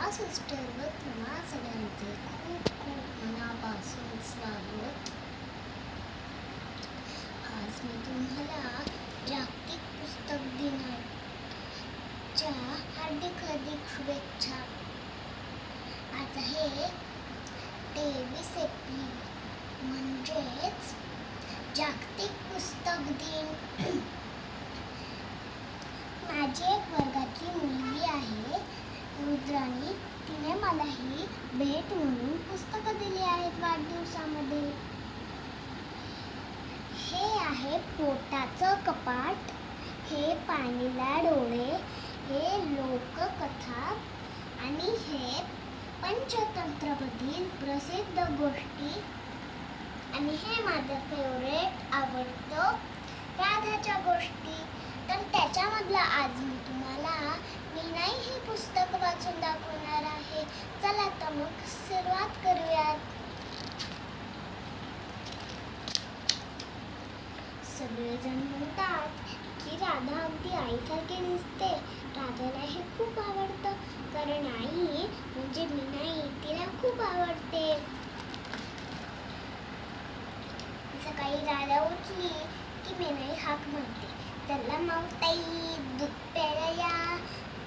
राधा सिस्टरवर तुम्हा सगळ्यांचे खूप खूप मनापासून स्वागत. आज मी तुम्हाला जागतिक पुस्तक दिनाच्या हार्दिक शुभेच्छा. आज आहे 23 एप्रिल म्हणजेच जागतिक पुस्तक दिन. माझी एक वर्गातली मुलगी आहे रुद्राणी. तिने मला ही भेट म्हणून पुस्तकं दिली आहेत वाढदिवसामध्ये. हे आहे पोटाचं कपाट, हे पाणीला डोळे, हे लोककथा आणि हे पंचतंत्रामधील प्रसिद्ध गोष्टी आणि हे माझं फेवरेट आवडतं राधाच्या गोष्टी. तर त्याच्यामधलं आज मी तुम्हाला मीनाई हे पुस्तक वाचून दाखवणार आहे. चला तर मग सुरुवात करूयात. सगळेजण म्हणतात की राधा अगदी आईसारखी दिसते. राधाला हे खूप आवडतं कारण आई म्हणजे मीनाई तिला खूप आवडते. सकाळी राधा उठली की मीनाई हाक मारते, चला मावताई दूध प्यायला या,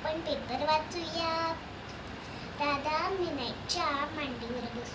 पण पेपर वाचूया. राधा मीनाईच्या मांडीवर बसते.